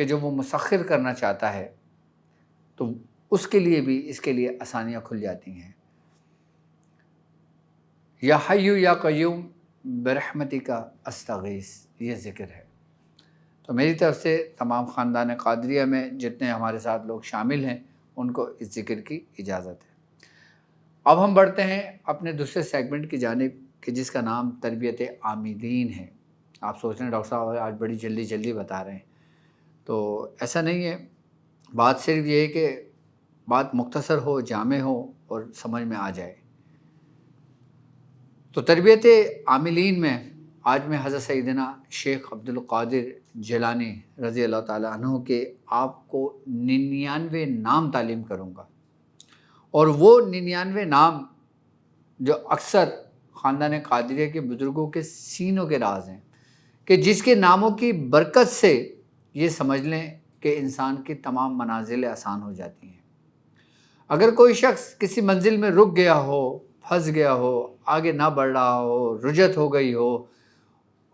کہ جو وہ مسخر کرنا چاہتا ہے تو اس کے لیے بھی اس کے لیے آسانیاں کھل جاتی ہیں۔ یا حیو یا قیوم برحمتک استغیث، یہ ذکر ہے۔ تو میری طرف سے تمام خاندان قادریہ میں جتنے ہمارے ساتھ لوگ شامل ہیں ان کو اس ذکر کی اجازت ہے۔ اب ہم بڑھتے ہیں اپنے دوسرے سیگمنٹ کی جانب کہ جس کا نام تربیت عاملین ہے۔ آپ سوچ رہے ہیں ڈاکٹر صاحب آج بڑی جلدی بتا رہے ہیں، تو ایسا نہیں ہے، بات صرف یہ ہے کہ بات مختصر ہو، جامع ہو اور سمجھ میں آ جائے۔ تو تربیت عاملین میں آج میں حضرت سیدنا شیخ عبد القادر جیلانی رضی اللہ تعالیٰ عنہ کے آپ کو 99 نام تعلیم کروں گا، اور وہ 99 نام جو اکثر خاندان قادریہ کے بزرگوں کے سینوں کے راز ہیں، کہ جس کے ناموں کی برکت سے یہ سمجھ لیں کہ انسان کی تمام منازلیں آسان ہو جاتی ہیں۔ اگر کوئی شخص کسی منزل میں رک گیا ہو، پھنس گیا ہو، آگے نہ بڑھ رہا ہو، رجت ہو گئی ہو،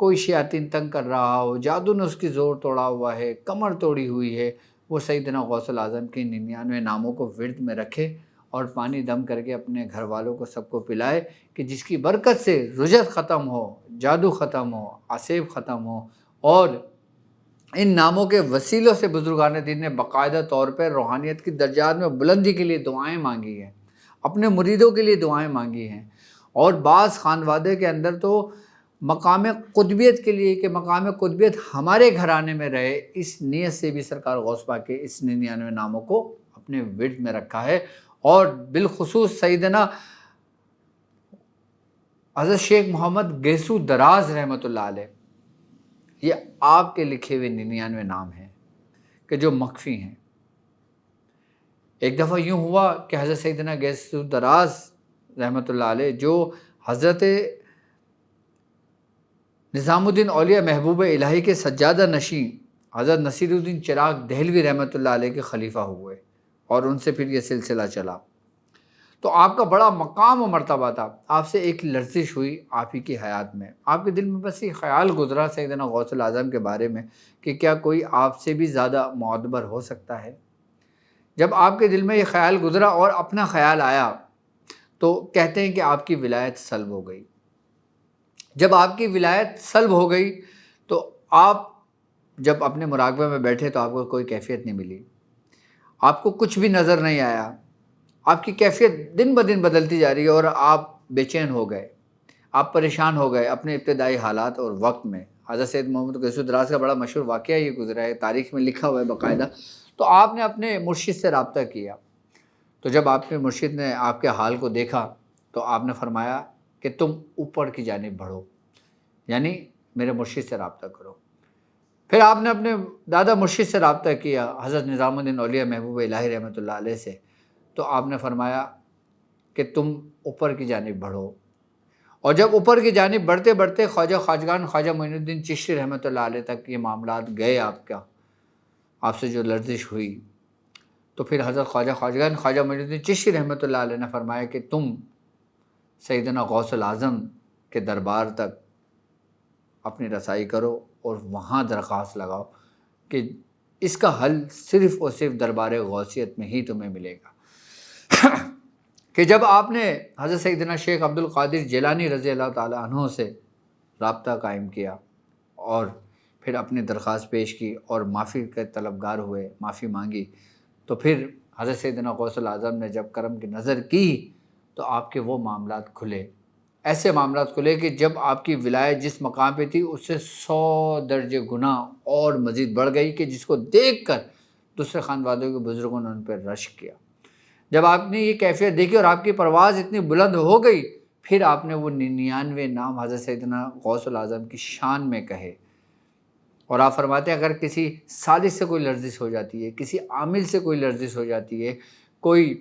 کوئی شیاطین تنگ کر رہا ہو، جادو نے اس کی زور توڑا ہوا ہے، کمر توڑی ہوئی ہے، وہ سیدنا غوث الاعظم کے 99 ناموں کو ورد میں رکھے اور پانی دم کر کے اپنے گھر والوں کو سب کو پلائے، کہ جس کی برکت سے رجت ختم ہو، جادو ختم ہو، عصیب ختم ہو۔ اور ان ناموں کے وسیلوں سے بزرگان دین نے باقاعدہ طور پر روحانیت کی درجات میں بلندی کے لیے دعائیں مانگی ہیں، اپنے مریدوں کے لیے دعائیں مانگی ہیں، اور بعض خانوادے کے اندر تو مقام قطبیت کے لیے کہ مقام قطبیت ہمارے گھرانے میں رہے، اس نیت سے بھی سرکار غوث پاک کے اس 99 ناموں کو اپنے ورد میں رکھا ہے۔ اور بالخصوص سیدنا حضرت شیخ محمد گیسو دراز رحمۃ اللہ علیہ، یہ آپ کے لکھے ہوئے 99 نام ہیں کہ جو مخفی ہیں۔ ایک دفعہ یوں ہوا کہ حضرت سیدنا گیسو دراز رحمۃ اللہ علیہ، جو حضرت نظام الدین اولیاء محبوب الہی کے سجادہ نشین حضرت نصیر الدین چراغ دہلوی رحمۃ اللہ علیہ کے خلیفہ ہوئے، اور ان سے پھر یہ سلسلہ چلا، تو آپ کا بڑا مقام و مرتبہ تھا۔ آپ سے ایک لرزش ہوئی آپ ہی کی حیات میں، آپ کے دل میں بس یہ خیال گزرا سیدنا غوث الاعظم کے بارے میں کہ کیا کوئی آپ سے بھی زیادہ معتبر ہو سکتا ہے۔ جب آپ کے دل میں یہ خیال گزرا اور اپنا خیال آیا تو کہتے ہیں کہ آپ کی ولایت سلب ہو گئی۔ جب آپ کی ولایت سلب ہو گئی تو آپ جب اپنے مراقبے میں بیٹھے تو آپ کو کوئی کیفیت نہیں ملی، آپ کو کچھ بھی نظر نہیں آیا، آپ کی کیفیت دن بدن بدلتی جا رہی ہے، اور آپ بے چین ہو گئے، آپ پریشان ہو گئے اپنے ابتدائی حالات اور وقت میں۔ حضرت سید محمد گیسو دراز کا بڑا مشہور واقعہ یہ گزرا ہے، تاریخ میں لکھا ہوا ہے باقاعدہ۔ تو آپ نے اپنے مرشد سے رابطہ کیا، تو جب آپ کے مرشد نے آپ کے حال کو دیکھا تو آپ نے فرمایا کہ تم اوپر کی جانب بڑھو، یعنی میرے مرشد سے رابطہ کرو۔ پھر آپ نے اپنے دادا مرشد سے رابطہ کیا، حضرت نظام الدین اولیاء محبوب الہی رحمۃ اللہ علیہ سے، تو آپ نے فرمایا کہ تم اوپر کی جانب بڑھو۔ اور جب اوپر کی جانب بڑھتے بڑھتے خواجہ خواجگان خواجہ معین الدین چشتی رحمۃ اللہ علیہ تک یہ معاملات گئے، آپ سے جو لرزش ہوئی، تو پھر حضرت خواجہ خواجگان خواجہ معین الدین چشتی رحمۃ اللہ علیہ نے فرمایا کہ تم سیدنا غوث الاعظم کے دربار تک اپنی رسائی کرو اور وہاں درخواست لگاؤ کہ اس کا حل صرف اور صرف دربار غوثیت میں ہی تمہیں ملے گا۔ کہ جب آپ نے حضرت سیدنا شیخ عبد القادر جیلانی رضی اللہ تعالیٰ عنہ سے رابطہ قائم کیا اور پھر اپنی درخواست پیش کی اور معافی کے طلبگار ہوئے، معافی مانگی، تو پھر حضرت سیدنا غوث الاعظم نے جب کرم کی نظر کی تو آپ کے وہ معاملات کھلے، ایسے معاملات کھلے کہ جب آپ کی ولایت جس مقام پہ تھی اس سے 100 درجے گنا اور مزید بڑھ گئی، کہ جس کو دیکھ کر دوسرے خاندانوں کے بزرگوں نے ان پہ رشک کیا۔ جب آپ نے یہ کیفیت دیکھی اور آپ کی پرواز اتنی بلند ہو گئی، پھر آپ نے وہ 99 نام حضرت سیدنا غوث الاعظم کی شان میں کہے، اور آپ فرماتے ہیں اگر کسی سالس سے کوئی لرزش ہو جاتی ہے، کسی عامل سے کوئی لرزش ہو جاتی ہے، کوئی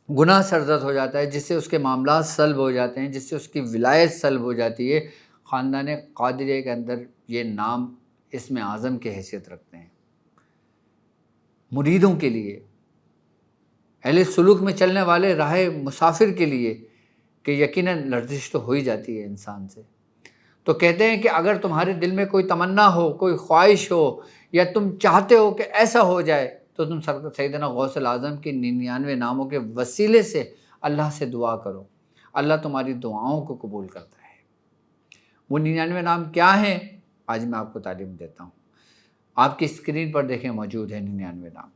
گناہ سرزد ہو جاتا ہے جس سے اس کے معاملات سلب ہو جاتے ہیں، جس سے اس کی ولایت سلب ہو جاتی ہے، خاندان قادریہ کے اندر یہ نام اسم اعظم کی حیثیت رکھتے ہیں مریدوں کے لیے، اہل سلوک میں چلنے والے راہ مسافر کے لیے، کہ یقیناً لرزش تو ہو ہی جاتی ہے انسان سے۔ تو کہتے ہیں کہ اگر تمہارے دل میں کوئی تمنا ہو، کوئی خواہش ہو، یا تم چاہتے ہو کہ ایسا ہو جائے تو تم سیدنا غوث الاعظم کی 99 ناموں کے وسیلے سے اللہ سے دعا کرو، اللہ تمہاری دعاؤں کو قبول کرتا ہے۔ وہ 99 نام کیا ہیں؟ آج میں آپ کو تعلیم دیتا ہوں۔ آپ کی اسکرین پر دیکھیں موجود ہے 99 نام۔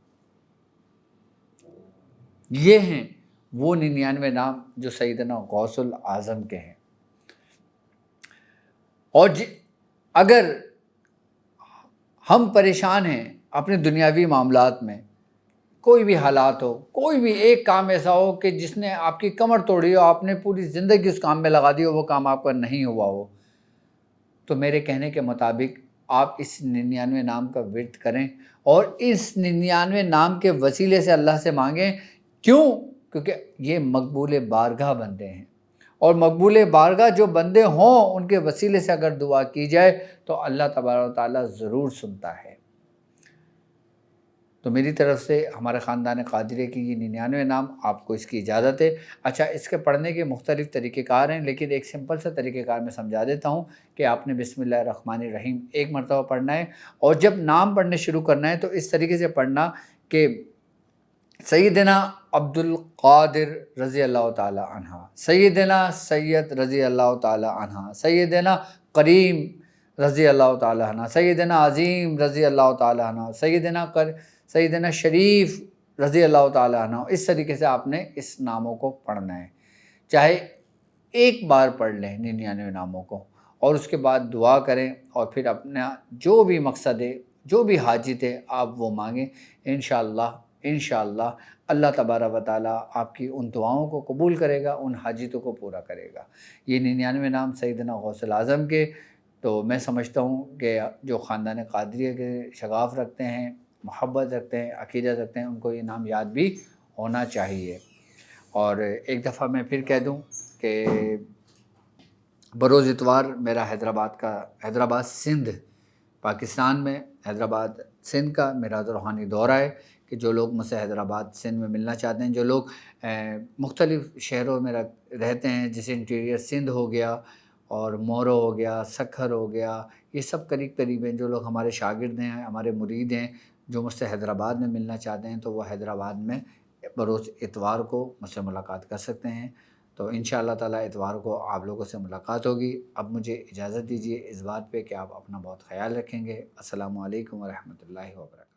یہ ہیں وہ 99 نام جو سیدنا غوث الاعظم کے ہیں۔ اور اگر ہم پریشان ہیں اپنے دنیاوی معاملات میں، کوئی بھی حالات ہو، کوئی بھی ایک کام ایسا ہو کہ جس نے آپ کی کمر توڑی ہو، آپ نے پوری زندگی اس کام میں لگا دی ہو، وہ کام آپ کا نہیں ہوا ہو، تو میرے کہنے کے مطابق آپ اس 99 نام کا ورد کریں اور اس 99 نام کے وسیلے سے اللہ سے مانگیں۔ کیوں؟ کیونکہ یہ مقبول بارگاہ بندے ہیں، اور مقبول بارگاہ جو بندے ہوں ان کے وسیلے سے اگر دعا کی جائے تو اللہ تبارک و تعالیٰ ضرور سنتا ہے۔ تو میری طرف سے ہمارے خاندان قادریہ کی یہ 99 نام، آپ کو اس کی اجازت ہے۔ اچھا، اس کے پڑھنے کے مختلف طریقہ کار ہیں، لیکن ایک سمپل سا طریقہ کار میں سمجھا دیتا ہوں کہ آپ نے بسم اللہ الرحمن الرحیم ایک مرتبہ پڑھنا ہے، اور جب نام پڑھنے شروع کرنا ہے تو اس طریقے سے پڑھنا کہ سیدنا عبد القادر رضی اللہ تعالی عنہ، سیدنا سید رضی اللہ تعالی عنہ، سیدنا کریم رضی اللہ تعالی عنہ، سیدنا عظیم رضی اللہ تعالی عنہ، سیدنا شریف رضی اللہ تعالی عنہ۔ اس طریقے سے آپ نے اس ناموں کو پڑھنا ہے، چاہے ایک بار پڑھ لیں 99 ناموں کو، اور اس کے بعد دعا کریں، اور پھر اپنا جو بھی مقصد ہے، جو بھی حاجت ہے، آپ وہ مانگیں۔ انشاءاللہ اللہ تبارک و تعالیٰ آپ کی ان دعاؤں کو قبول کرے گا، ان حاجتوں کو پورا کرے گا۔ یہ 99 نام سیدنا غوث الاعظم کے، تو میں سمجھتا ہوں کہ جو خاندان قادریہ کے شغاف رکھتے ہیں، محبت رکھتے ہیں، عقیدت رکھتے ہیں، ان کو یہ نام یاد بھی ہونا چاہیے۔ اور ایک دفعہ میں پھر کہہ دوں کہ بروز اتوار میرا حیدرآباد سندھ پاکستان میں، حیدرآباد سندھ کا میرا روحانی دورہ ہے کہ جو لوگ مجھ سے حیدرآباد سندھ میں ملنا چاہتے ہیں، جو لوگ مختلف شہروں میں رہتے ہیں، جیسے انٹیریئر سندھ ہو گیا اور مورو ہو گیا، سکھر ہو گیا، یہ سب قریب ہیں، جو لوگ ہمارے شاگرد ہیں، ہمارے مرید ہیں، جو مجھ سے حیدرآباد میں ملنا چاہتے ہیں، تو وہ حیدرآباد میں بروز اتوار کو مجھ سے ملاقات کر سکتے ہیں۔ تو انشاءاللہ تعالیٰ اتوار کو آپ لوگوں سے ملاقات ہوگی۔ اب مجھے اجازت دیجیے اس بات پہ کہ آپ اپنا بہت خیال رکھیں گے۔ السلام علیکم ورحمۃ اللہ وبرکاتہ۔